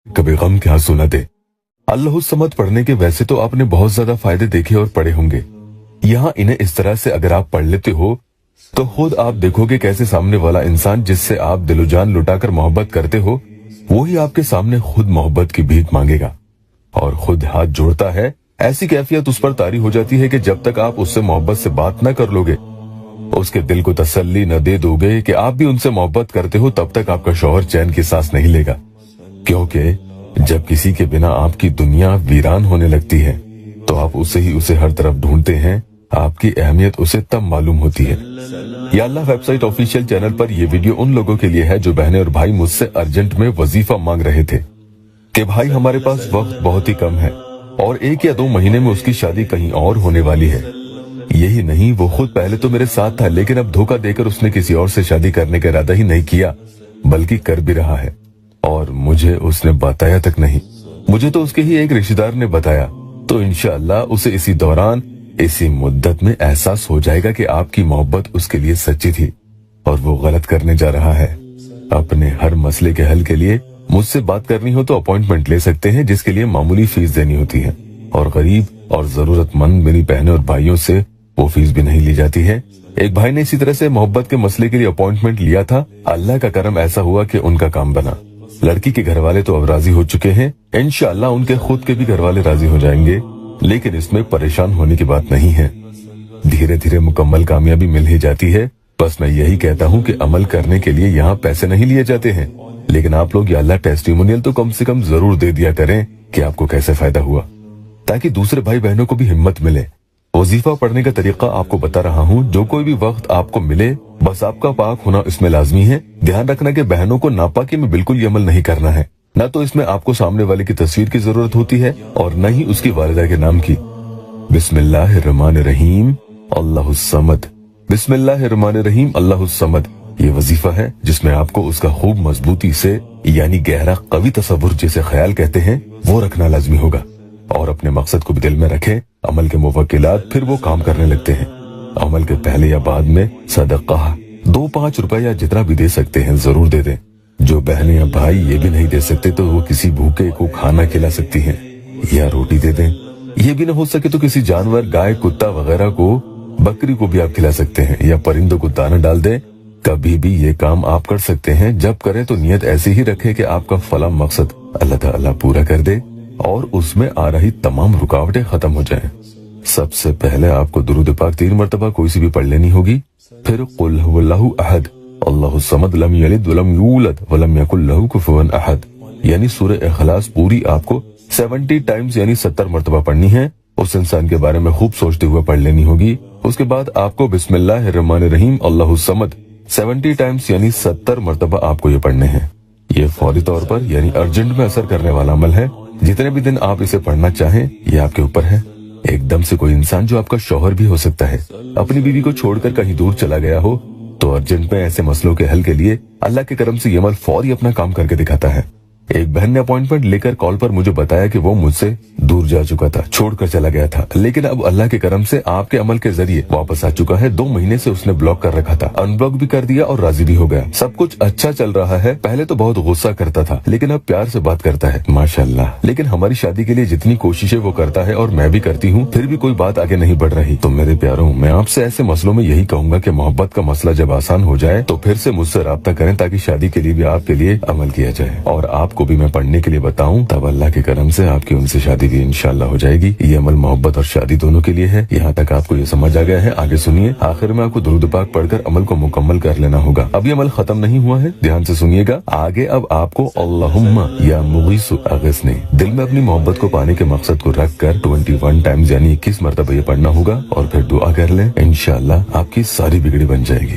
कभी गम के आंसू न दे। अल्लाहु समद पढ़ने के वैसे तो आपने बहुत ज्यादा फायदे देखे और पढ़े होंगे। यहाँ इन्हें इस तरह से अगर आप पढ़ लेते हो तो खुद आप देखोगे कैसे सामने वाला इंसान जिससे आप दिलो जान लुटाकर मोहब्बत करते हो वही आपके सामने खुद मोहब्बत की भीख मांगेगा और खुद हाथ जोड़ता है। ऐसी कैफियत उस पर तारी हो जाती है कि जब तक आप उससे मोहब्बत से बात न कर लोगे, उसके दिल को तसल्ली न दे दोगे कि आप भी उनसे मोहब्बत करते हो, तब तक आपका शौहर चैन की सांस नहीं लेगा। क्योंकि जब किसी के बिना आपकी दुनिया वीरान होने लगती है तो आप उसे हर तरफ ढूंढते हैं। आपकी अहमियत उसे तब मालूम होती है। या अल्लाह वेबसाइट ऑफिशियल चैनल पर यह वीडियो उन लोगों के लिए है जो बहनें और भाई मुझसे अर्जेंट में वजीफा मांग रहे थे कि भाई हमारे पास वक्त बहुत ही कम है और 1 या 2 महीने में उसकी शादी कहीं और होने वाली है। यही नहीं, वो खुद पहले तो मेरे साथ था लेकिन अब धोखा देकर उसने किसी और से शादी करने का इरादा ही नहीं किया बल्कि कर भी रहा है और मुझे उसने बताया तक नहीं। मुझे तो उसके ही एक रिश्तेदार ने बताया, तो इंशाअल्लाह उसे इसी दौरान इसी मुद्दत में एहसास हो जाएगा कि आपकी मोहब्बत उसके लिए सच्ची थी और वो गलत करने जा रहा है। अपने हर मसले के हल के लिए मुझसे बात करनी हो तो अपॉइंटमेंट ले सकते हैं, जिसके लिए मामूली फीस देनी होती है और गरीब और जरूरतमंद मेरी बहनों और भाइयों से वो फीस भी नहीं ली जाती है। एक भाई ने इसी तरह से मोहब्बत के मसले के लिए अपॉइंटमेंट लिया था। अल्लाह का करम ऐसा हुआ कि उनका काम बना। लड़की के घर वाले तो अब राजी हो चुके हैं, इंशाअल्लाह उनके खुद के भी घर वाले राजी हो जाएंगे, लेकिन इसमें परेशान होने की बात नहीं है। धीरे धीरे मुकम्मल कामयाबी मिल ही जाती है। बस मैं यही कहता हूँ कि अमल करने के लिए यहाँ पैसे नहीं लिए जाते हैं, लेकिन आप लोग या अल्लाह टेस्टिमोनियल तो कम से कम जरूर दे दिया करें कि आपको कैसे फायदा हुआ, ताकि दूसरे भाई बहनों को भी हिम्मत मिले। वजीफा पढ़ने का तरीका आपको बता रहा हूँ। जो कोई भी वक्त आपको मिले, बस आपका पाक होना इसमें लाजमी है। ध्यान रखना कि बहनों को नापाकी में बिल्कुल अमल नहीं करना है। न तो इसमें आपको सामने वाले की तस्वीर की जरूरत होती है और न ही उसकी वालिदा के नाम की। बिस्मिल्लाहिर्रहमानिर्रहीम अल्लाहुस समद, बिस्मिल्लाहिर्रहमानिर्रहीम अल्लाहुस समद। ये वजीफा है जिसमें आपको उसका खूब मजबूती से यानी गहरा कवि तसव्वुर जिसे ख्याल कहते हैं वो रखना लाजमी होगा और अपने मकसद को भी दिल में रखें। अमल के मुवक्किलात फिर वो काम करने लगते हैं। अमल के पहले या बाद में सदका 2-5 रुपए या जितना भी दे सकते हैं जरूर दे दें। जो बहनें या भाई ये भी नहीं दे सकते तो वो किसी भूखे को खाना खिला सकती हैं या रोटी दे दें। ये भी न हो सके तो किसी जानवर, गाय, कुत्ता वगैरह को, बकरी को भी आप खिला सकते हैं या परिंदों को दाना डाल दें। कभी भी ये काम आप कर सकते हैं। जब करें तो नियत ऐसी ही रखें कि आपका फला मकसद अल्लाह ताला पूरा कर दे और उसमें आ रही तमाम रुकावटें खत्म हो जाएं। सबसे पहले आपको दुरूद पाक 3 मरतबा कोई सी भी पढ़ लेनी होगी। फिर कुल हुवल्लाहु अहद अल्लाहु समद लम यलिद वलम यूलद वलम यकुल लहू कुफुवन अहद यानी सूरह इखलास पूरी आपको 70 टाइम्स यानी 70 मरतबा पढ़नी है। उस इंसान के बारे में खूब सोचते हुए पढ़ लेनी होगी। उसके बाद आपको बिस्मिल्लाहिर्रहमानिर्रहीम अल्लाहुस समद 70 टाइम्स यानी 70 मरतबा आपको ये पढ़ने हैं। ये फौरी तौर पर यानी अर्जेंट में असर करने वाला अमल है। जितने भी दिन आप इसे पढ़ना चाहें ये आपके ऊपर है। एकदम से कोई इंसान जो आपका शौहर भी हो सकता है अपनी बीवी को छोड़कर कहीं दूर चला गया हो तो अर्जेंट में ऐसे मसलों के हल के लिए अल्लाह के करम से ये अमल फौरी अपना काम करके दिखाता है। एक बहन ने अपॉइंटमेंट लेकर कॉल पर मुझे बताया कि वो मुझसे दूर जा चुका था, छोड़कर चला गया था, लेकिन अब अल्लाह के करम से आपके अमल के जरिए वापस आ चुका है। 2 महीने से उसने ब्लॉक कर रखा था, अनब्लॉक भी कर दिया और राजी भी हो गया। सब कुछ अच्छा चल रहा है। पहले तो बहुत गुस्सा करता था लेकिन अब प्यार से बात करता है माशाल्लाह। लेकिन हमारी शादी के लिए जितनी कोशिशें वो करता है और मैं भी करती हूँ फिर भी कोई बात आगे नहीं बढ़ रही। तो मेरे प्यारों, मैं आपसे ऐसे मसलों में यही कहूंगा कि मोहब्बत का मसला जब आसान हो जाए तो फिर से मुझसे राब्ता करें ताकि शादी के लिए भी आपके लिए अमल किया जाए और आपको भी मैं पढ़ने के लिए बताऊं, तब अल्लाह के करम से आपकी उनसे शादी भी इंशाअल्लाह हो जाएगी। ये अमल मोहब्बत और शादी दोनों के लिए है। यहाँ तक आपको ये समझ आ गया है? आगे सुनिए। आखिर में आपको दुरूद पाक पढ़कर अमल को मुकम्मल कर लेना होगा। अब ये अमल खत्म नहीं हुआ है, ध्यान से सुनिएगा। आगे अब आपको अल्लाहुम्मा या मुगीसु अगसनी दिल में अपनी मोहब्बत को पाने के मकसद को रख कर 21 टाइम्स यानी 21 मरतबा ये पढ़ना होगा और फिर दुआ कर लें। इंशाअल्लाह आपकी सारी बिगड़ी बन जाएगी।